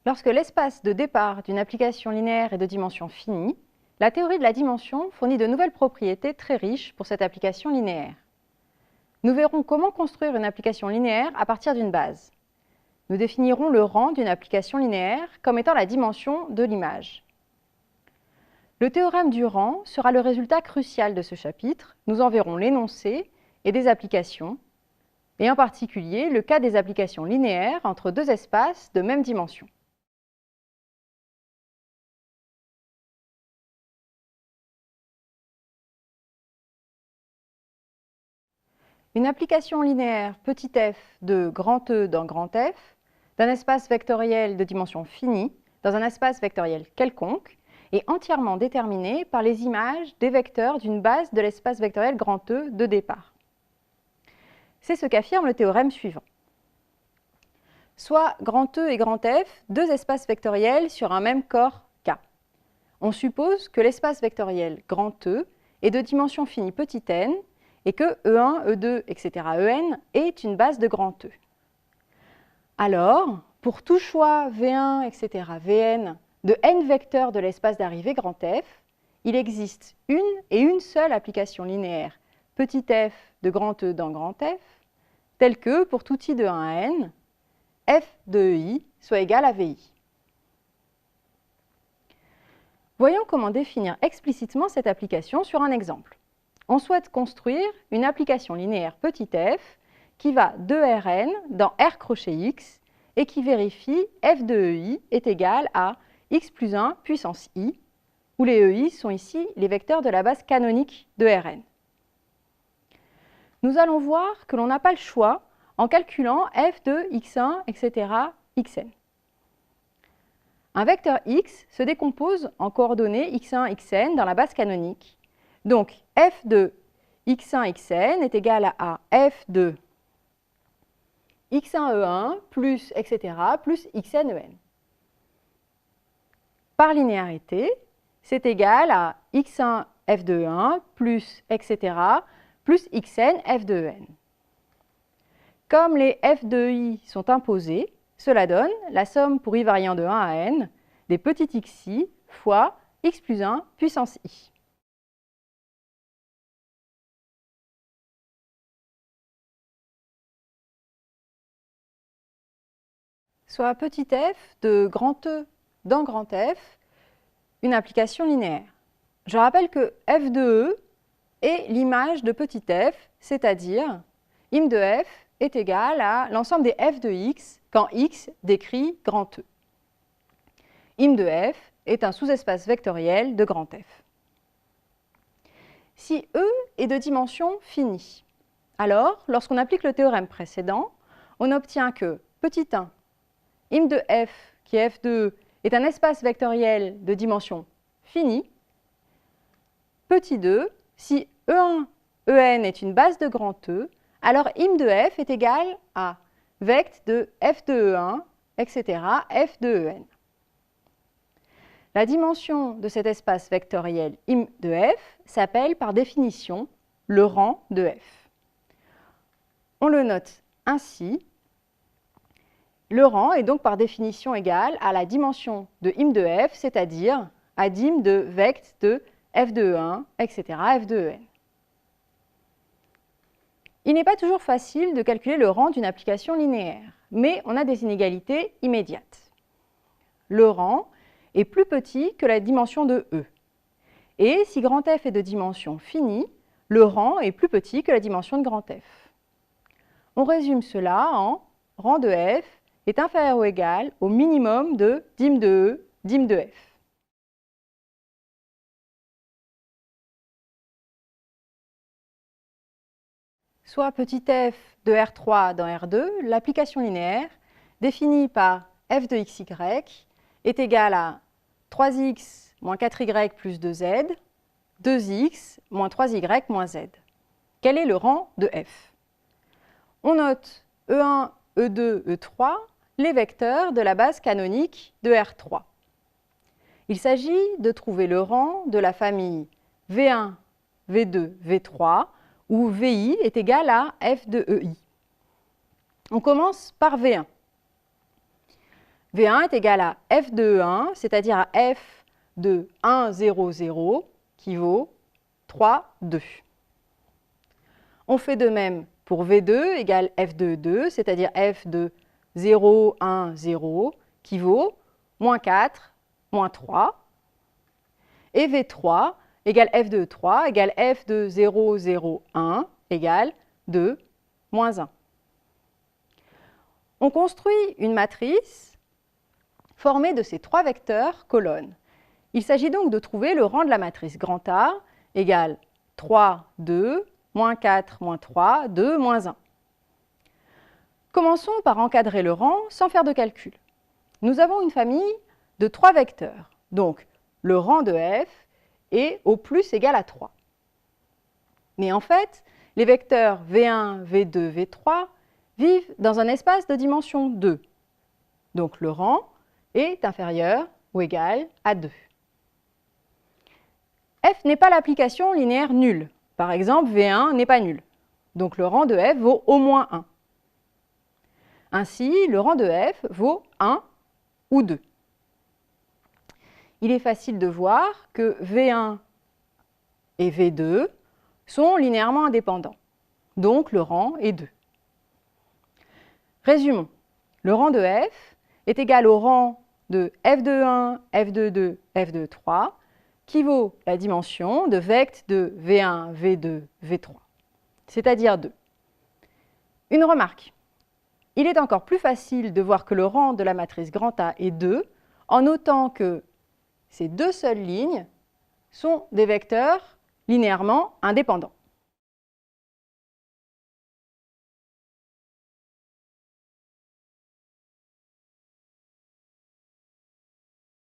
Lorsque l'espace de départ d'une application linéaire est de dimension finie, la théorie de la dimension fournit de nouvelles propriétés très riches pour cette application linéaire. Nous verrons comment construire une application linéaire à partir d'une base. Nous définirons le rang d'une application linéaire comme étant la dimension de l'image. Le théorème du rang sera le résultat crucial de ce chapitre. Nous en verrons l'énoncé et des applications, et en particulier le cas des applications linéaires entre deux espaces de même dimension. Une application linéaire petit f de grand E dans grand F, d'un espace vectoriel de dimension finie, dans un espace vectoriel quelconque, est entièrement déterminée par les images des vecteurs d'une base de l'espace vectoriel grand E de départ. C'est ce qu'affirme le théorème suivant. Soit grand E et grand F, deux espaces vectoriels sur un même corps K. On suppose que l'espace vectoriel grand E est de dimension finie petit n, et que E1, E2, etc. En est une base de grand E. Alors, pour tout choix V1, etc. Vn de n vecteurs de l'espace d'arrivée grand F, il existe une et une seule application linéaire petit f de grand E dans grand F, telle que, pour tout i de 1 à n, f de i soit égal à vi. Voyons comment définir explicitement cette application sur un exemple. On souhaite construire une application linéaire petit f qui va de Rn dans R crochet x et qui vérifie f de ei est égal à x plus 1 puissance i, où les ei sont ici les vecteurs de la base canonique de Rn. Nous allons voir que l'on n'a pas le choix en calculant f de x1, etc., xn. Un vecteur x se décompose en coordonnées x1, xn dans la base canonique. Donc, f de x1, xn est égal à f de x1, e1 plus, etc., plus xn, en. Par linéarité, c'est égal à x1, f de e1 plus, etc., plus xn, f de en. Comme les f de i sont imposés, cela donne la somme pour i variant de 1 à n des petits xi fois x plus 1 puissance i. Soit petit f de grand E dans grand F, une application linéaire. Je rappelle que f de E est l'image de petit f, c'est-à-dire im de f est égal à l'ensemble des f de x quand x décrit grand E. Im de f est un sous-espace vectoriel de grand F. Si E est de dimension finie, alors, lorsqu'on applique le théorème précédent, on obtient que petit 1 im de f, qui est f de E, est un espace vectoriel de dimension finie. Petit 2, si E1, En est une base de grand E, alors im de f est égal à vect de f de E1, etc., f de En. La dimension de cet espace vectoriel im de f s'appelle par définition le rang de f. On le note ainsi. Le rang est donc par définition égal à la dimension de im de f, c'est-à-dire à dim de vect de f de E1, etc., f de En. Il n'est pas toujours facile de calculer le rang d'une application linéaire, mais on a des inégalités immédiates. Le rang est plus petit que la dimension de E. Et si grand F est de dimension finie, le rang est plus petit que la dimension de grand F. On résume cela en rang de F est inférieur ou égal au minimum de dim de E, dim de F. Soit petit f de R3 dans R2, l'application linéaire, définie par f de xy, est égale à 3x moins 4y plus 2z, 2x moins 3y moins z. Quel est le rang de f? On note E1, E2, E3, les vecteurs de la base canonique de R3. Il s'agit de trouver le rang de la famille V1, V2, V3, où VI est égal à f de EI. On commence par V1. V1 est égal à f de 1, c'est-à-dire à f de 1, 0, 0, qui vaut 3, 2. On fait de même pour V2 égale f de 2, c'est-à-dire f de 0, 1, 0, qui vaut moins 4, moins 3. Et V3 égale f de 3 égale f de 0, 0, 1 égale 2, moins 1. On construit une matrice formée de ces trois vecteurs colonnes. Il s'agit donc de trouver le rang de la matrice grand A égale 3, 2, moins 4, moins 3, 2, moins 1. Commençons par encadrer le rang sans faire de calcul. Nous avons une famille de trois vecteurs, donc le rang de f est au plus égal à 3. Mais en fait, les vecteurs V1, V2, V3 vivent dans un espace de dimension 2. Donc le rang est inférieur ou égal à 2. F n'est pas l'application linéaire nulle. Par exemple, V1 n'est pas nul. Donc le rang de f vaut au moins 1. Ainsi, le rang de f vaut 1 ou 2. Il est facile de voir que V1 et V2 sont linéairement indépendants. Donc le rang est 2. Résumons. Le rang de f est égal au rang de f de 1, f de 2, f de 3, qui vaut la dimension de vectes de V1, V2, V3, c'est-à-dire 2. Une remarque. Il est encore plus facile de voir que le rang de la matrice grand A est 2 en notant que ces deux seules lignes sont des vecteurs linéairement indépendants.